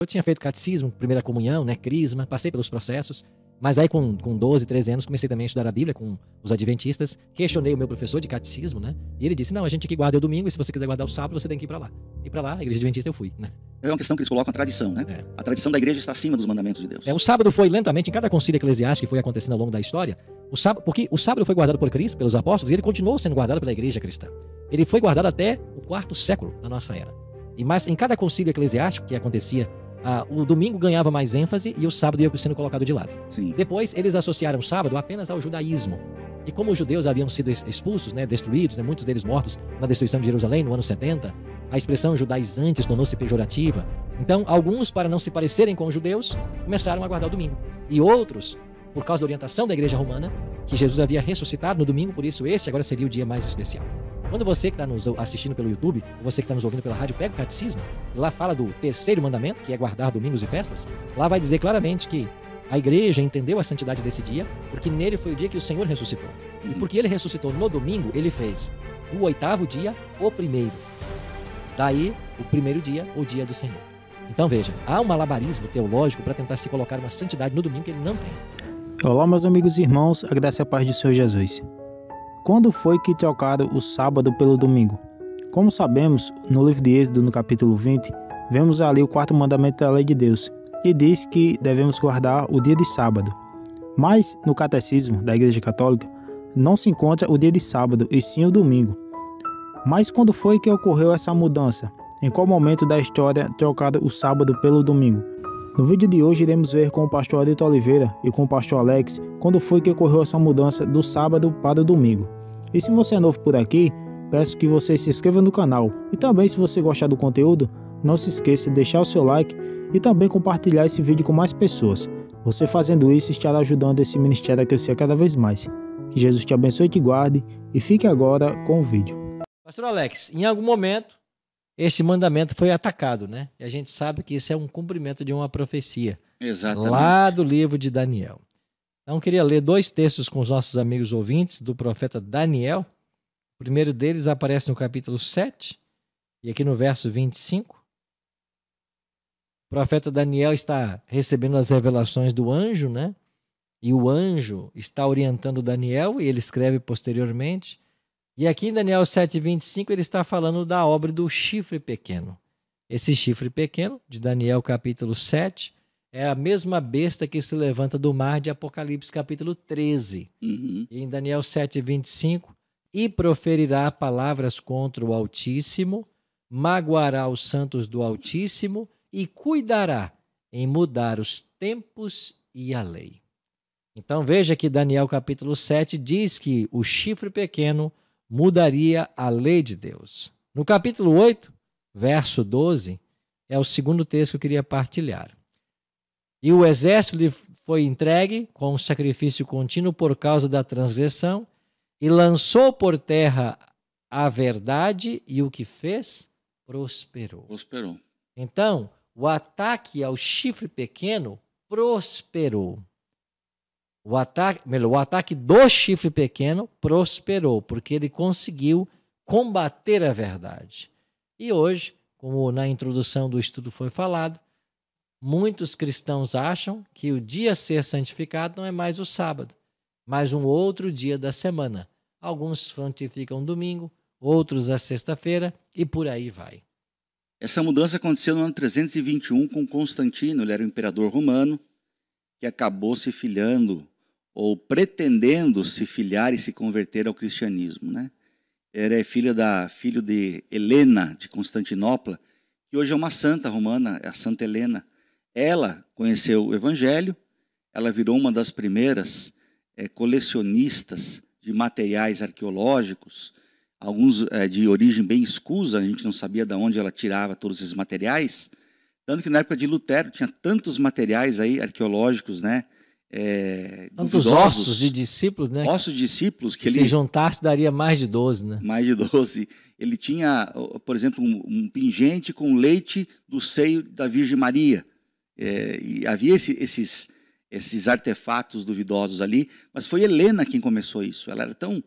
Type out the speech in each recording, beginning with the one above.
Eu tinha feito catecismo, primeira comunhão, né, crisma, passei pelos processos, mas aí com 12, 13 anos comecei também a estudar a Bíblia com os adventistas, questionei o meu professor de catecismo, né, e ele disse, não, a gente aqui guarda o domingo e se você quiser guardar o sábado, você tem que ir para lá. E para lá, a igreja adventista eu fui, né. É uma questão que eles colocam a tradição, né? A tradição da igreja está acima dos mandamentos de Deus. O sábado foi lentamente, em cada concílio eclesiástico que foi acontecendo ao longo da história, porque o sábado foi guardado por Cristo, pelos apóstolos, e ele continuou sendo guardado pela igreja cristã. Ele foi guardado até o 4º século da nossa era. Mas em cada concílio eclesiástico que acontecia, o domingo ganhava mais ênfase e o sábado ia sendo colocado de lado. Sim. Depois, eles associaram o sábado apenas ao judaísmo. E como os judeus haviam sido expulsos, né, destruídos, né, muitos deles mortos na destruição de Jerusalém no ano 70, a expressão judaizantes tornou-se pejorativa. Então, alguns, para não se parecerem com os judeus, começaram a guardar o domingo. E outros, por causa da orientação da igreja romana, que Jesus havia ressuscitado no domingo, por isso esse agora seria o dia mais especial. Quando você que está nos assistindo pelo YouTube, ou você que está nos ouvindo pela rádio, pega o catecismo, e lá fala do 3º mandamento, que é guardar domingos e festas, lá vai dizer claramente que a igreja entendeu a santidade desse dia, porque nele foi o dia que o Senhor ressuscitou. E porque ele ressuscitou no domingo, ele fez o 8º dia o primeiro. Daí, o primeiro dia, o dia do Senhor. Então veja, há um malabarismo teológico para tentar se colocar uma santidade no domingo que ele não tem. Olá, meus amigos e irmãos, a graça e a paz do Senhor Jesus. Quando foi que trocaram o sábado pelo domingo? Como sabemos, no livro de Êxodo, no capítulo 20, vemos ali o 4º mandamento da lei de Deus, que diz que devemos guardar o dia de sábado. Mas, no catecismo da Igreja Católica, não se encontra o dia de sábado, e sim o domingo. Mas quando foi que ocorreu essa mudança? Em qual momento da história trocaram o sábado pelo domingo? No vídeo de hoje iremos ver com o pastor Adilton Oliveira e com o pastor Alex quando foi que ocorreu essa mudança do sábado para o domingo. E se você é novo por aqui, peço que você se inscreva no canal. E também, se você gostar do conteúdo, não se esqueça de deixar o seu like e também compartilhar esse vídeo com mais pessoas. Você fazendo isso estará ajudando esse ministério a crescer cada vez mais. Que Jesus te abençoe e te guarde, e fique agora com o vídeo. Pastor Alex, em algum momento esse mandamento foi atacado, né? E a gente sabe que isso é um cumprimento de uma profecia. Exatamente. Lá do livro de Daniel. Então, eu queria ler 2 textos com os nossos amigos ouvintes do profeta Daniel. O primeiro deles aparece no capítulo 7 e aqui no verso 25. O profeta Daniel está recebendo as revelações do anjo, né? E o anjo está orientando Daniel e ele escreve posteriormente. E aqui em Daniel 7,25 ele está falando da obra do chifre pequeno. Esse chifre pequeno, de Daniel capítulo 7, é a mesma besta que se levanta do mar de Apocalipse capítulo 13. Uhum. E em Daniel 7,25, e proferirá palavras contra o Altíssimo, magoará os santos do Altíssimo e cuidará em mudar os tempos e a lei. Então veja que Daniel capítulo 7 diz que o chifre pequeno mudaria a lei de Deus. No capítulo 8, verso 12, é o segundo texto que eu queria partilhar. E o exército lhe foi entregue com um sacrifício contínuo por causa da transgressão e lançou por terra a verdade e o que fez? Prosperou. Então, o ataque ao chifre pequeno prosperou. O ataque do chifre pequeno prosperou, porque ele conseguiu combater a verdade. E hoje, como na introdução do estudo foi falado, muitos cristãos acham que o dia a ser santificado não é mais o sábado, mas um outro dia da semana. Alguns santificam domingo, outros a sexta-feira e por aí vai. Essa mudança aconteceu no ano 321 com Constantino, ele era o imperador romano, que acabou se filiando ou pretendendo se filiar e se converter ao cristianismo, né? Era filho de Helena de Constantinopla, que hoje é uma santa romana, é a Santa Helena. Ela conheceu o Evangelho, ela virou uma das primeiras colecionistas de materiais arqueológicos, alguns de origem bem escusa, a gente não sabia de onde ela tirava todos esses materiais, tanto que na época de Lutero tinha tantos materiais aí arqueológicos, né? Tantos ossos de discípulos, né? Ossos de discípulos que se juntasse daria mais de 12, né? Mais de 12. Ele tinha, por exemplo, um pingente com leite do seio da Virgem Maria. E havia esses artefatos duvidosos ali, mas foi Helena quem começou isso. Ela era tão,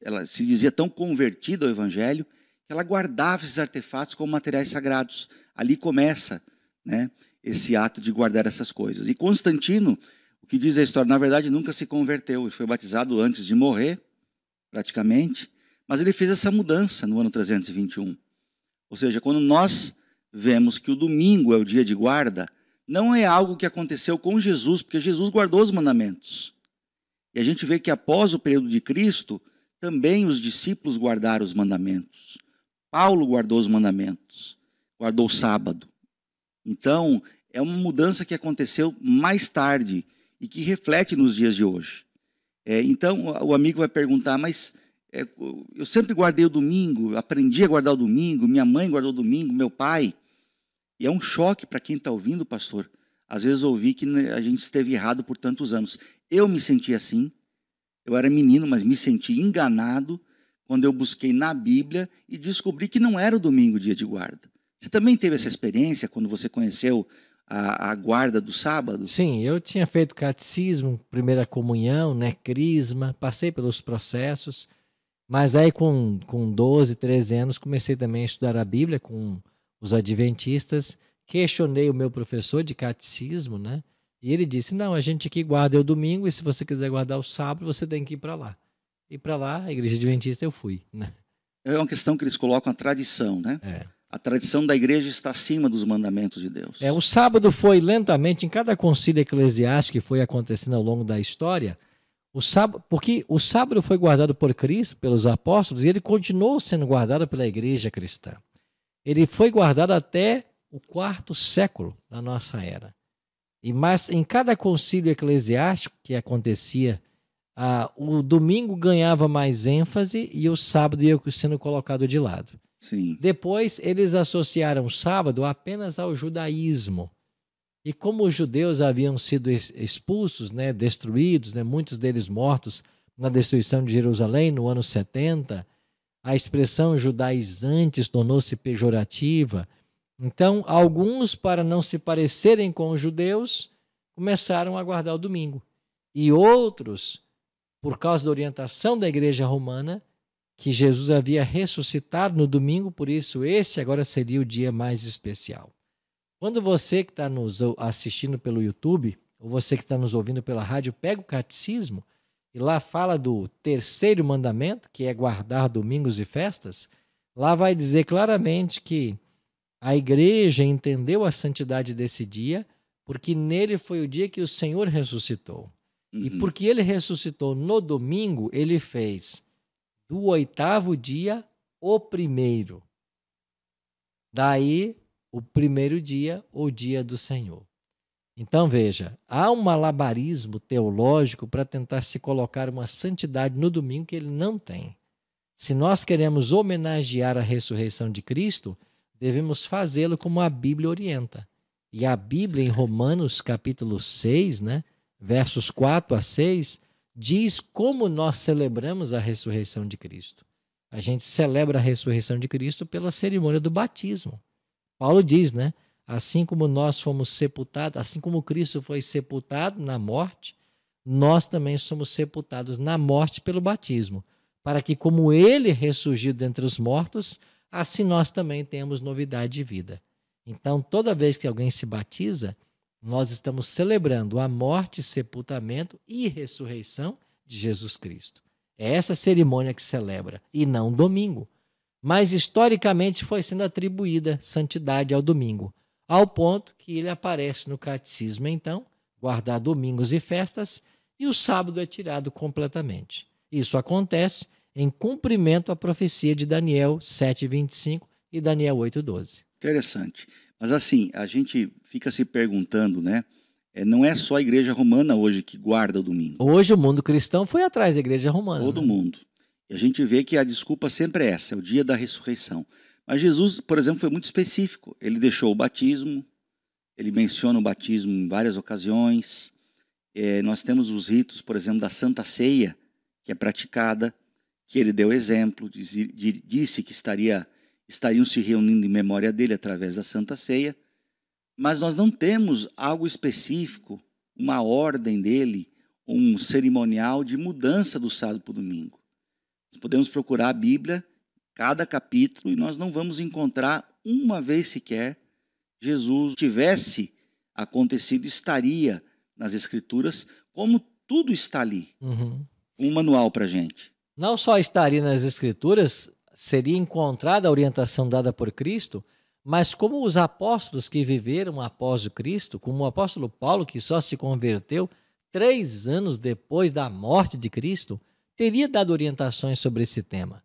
ela se dizia tão convertida ao Evangelho que ela guardava esses artefatos como materiais sagrados. Ali começa, né, esse ato de guardar essas coisas. E Constantino, o que diz a história, na verdade nunca se converteu, ele foi batizado antes de morrer, praticamente, mas ele fez essa mudança no ano 321. Ou seja, quando nós vemos que o domingo é o dia de guarda, não é algo que aconteceu com Jesus, porque Jesus guardou os mandamentos. E a gente vê que após o período de Cristo, também os discípulos guardaram os mandamentos. Paulo guardou os mandamentos, guardou o sábado. Então, é uma mudança que aconteceu mais tarde e que reflete nos dias de hoje. Então, o amigo vai perguntar, mas eu sempre guardei o domingo, aprendi a guardar o domingo, minha mãe guardou o domingo, meu pai. E é um choque para quem está ouvindo, pastor. Às vezes ouvi que a gente esteve errado por tantos anos. Eu me senti assim. Eu era menino, mas me senti enganado quando eu busquei na Bíblia e descobri que não era o domingo dia de guarda. Você também teve essa experiência quando você conheceu a guarda do sábado? Sim, eu tinha feito catecismo, primeira comunhão, né, crisma, passei pelos processos, mas aí com 12, 13 anos comecei também a estudar a Bíblia com os adventistas, questionei o meu professor de catecismo, né, e ele disse, não, a gente aqui guarda o domingo e se você quiser guardar o sábado, você tem que ir para lá. E para lá, a igreja adventista, eu fui, né. É uma questão que eles colocam a tradição, né? É. A tradição da igreja está acima dos mandamentos de Deus. O sábado foi lentamente, em cada concílio eclesiástico que foi acontecendo ao longo da história, porque o sábado foi guardado por Cristo, pelos apóstolos, e ele continuou sendo guardado pela igreja cristã. Ele foi guardado até o 4º século da nossa era. Mas em cada concílio eclesiástico que acontecia, o domingo ganhava mais ênfase e o sábado ia sendo colocado de lado. Sim. Depois, eles associaram o sábado apenas ao judaísmo. E como os judeus haviam sido expulsos, né, destruídos, né, muitos deles mortos na destruição de Jerusalém no ano 70, a expressão judaizantes tornou-se pejorativa. Então, alguns, para não se parecerem com os judeus, começaram a guardar o domingo. E outros, por causa da orientação da igreja romana, que Jesus havia ressuscitado no domingo, por isso esse agora seria o dia mais especial. Quando você que está nos assistindo pelo YouTube, ou você que está nos ouvindo pela rádio, pega o catecismo e lá fala do 3º mandamento, que é guardar domingos e festas, lá vai dizer claramente que a igreja entendeu a santidade desse dia, porque nele foi o dia que o Senhor ressuscitou. Uhum. E porque ele ressuscitou no domingo, ele fez do 8º dia, o primeiro. Daí, o primeiro dia, o dia do Senhor. Então, veja, há um malabarismo teológico para tentar se colocar uma santidade no domingo que ele não tem. Se nós queremos homenagear a ressurreição de Cristo, devemos fazê-lo como a Bíblia orienta. E a Bíblia, em Romanos, capítulo 6, né, versos 4 a 6, diz como nós celebramos a ressurreição de Cristo. A gente celebra a ressurreição de Cristo pela cerimônia do batismo. Paulo diz, né? Assim como nós fomos sepultados, assim como Cristo foi sepultado na morte, nós também somos sepultados na morte pelo batismo, para que como ele ressurgiu dentre os mortos, assim nós também temos novidade de vida. Então, toda vez que alguém se batiza, nós estamos celebrando a morte, sepultamento e ressurreição de Jesus Cristo. É essa cerimônia que celebra, e não domingo. Mas, historicamente, foi sendo atribuída santidade ao domingo, ao ponto que ele aparece no catecismo, então, guardar domingos e festas, e o sábado é tirado completamente. Isso acontece em cumprimento à profecia de Daniel 7:25 e Daniel 8:12. Interessante. Mas assim, a gente fica se perguntando, né? Não é só a igreja romana hoje que guarda o domingo. Hoje o mundo cristão foi atrás da igreja romana. Todo mundo. E a gente vê que a desculpa sempre é essa, é o dia da ressurreição. Mas Jesus, por exemplo, foi muito específico. Ele deixou o batismo, ele menciona o batismo em várias ocasiões. Nós temos os ritos, por exemplo, da Santa Ceia, que é praticada, que ele deu exemplo, disse que estariam se reunindo em memória dele através da Santa Ceia, mas nós não temos algo específico, uma ordem dele, um cerimonial de mudança do sábado para o domingo. Nós podemos procurar a Bíblia, cada capítulo, e nós não vamos encontrar uma vez sequer Jesus tivesse acontecido, estaria nas Escrituras, como tudo está ali. Um manual para a gente. Não só estaria nas Escrituras, seria encontrada a orientação dada por Cristo, mas como os apóstolos que viveram após o Cristo, como o apóstolo Paulo, que só se converteu 3 anos depois da morte de Cristo, teria dado orientações sobre esse tema.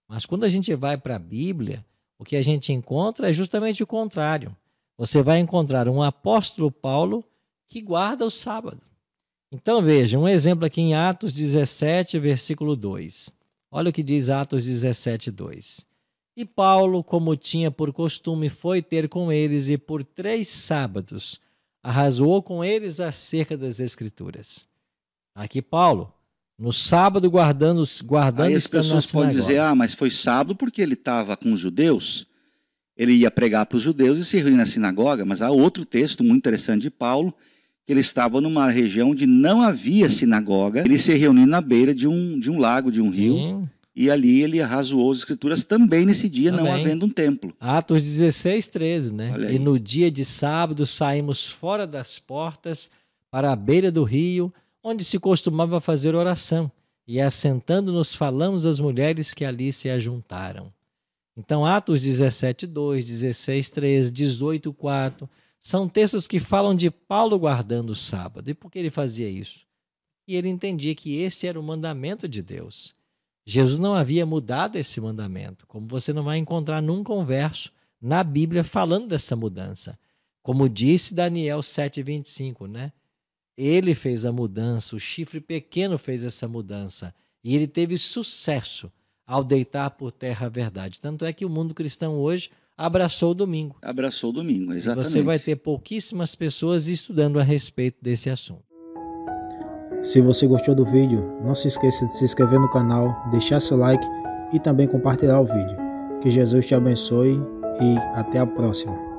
Mas quando a gente vai para a Bíblia, o que a gente encontra é justamente o contrário. Você vai encontrar um apóstolo Paulo que guarda o sábado. Então veja, um exemplo aqui em Atos 17, versículo 2. Olha o que diz Atos 17, 2. E Paulo, como tinha por costume, foi ter com eles e por 3 sábados arrazoou com eles acerca das Escrituras. Aqui Paulo, no sábado guardando Aí as pessoas podem dizer, mas foi sábado porque ele estava com os judeus, ele ia pregar para os judeus e se reunir na sinagoga, mas há outro texto muito interessante de Paulo, que ele estava numa região onde não havia sinagoga, ele se reuniu na beira de um lago, de um rio, e ali ele arrazoou as Escrituras também nesse dia, não havendo um templo. Atos 16, 13, né? E no dia de sábado saímos fora das portas para a beira do rio, onde se costumava fazer oração, e assentando-nos falamos às mulheres que ali se ajuntaram. Então, Atos 17, 2, 16, 3, 18, 4, são textos que falam de Paulo guardando o sábado. E por que ele fazia isso? E ele entendia que esse era o mandamento de Deus. Jesus não havia mudado esse mandamento, como você não vai encontrar nunca um verso na Bíblia falando dessa mudança. Como disse Daniel 7,25, né? Ele fez a mudança, o chifre pequeno fez essa mudança. E ele teve sucesso ao deitar por terra a verdade. Tanto é que o mundo cristão hoje abraçou o domingo. Abraçou o domingo, exatamente. E você vai ter pouquíssimas pessoas estudando a respeito desse assunto. Se você gostou do vídeo, não se esqueça de se inscrever no canal, deixar seu like e também compartilhar o vídeo. Que Jesus te abençoe e até a próxima.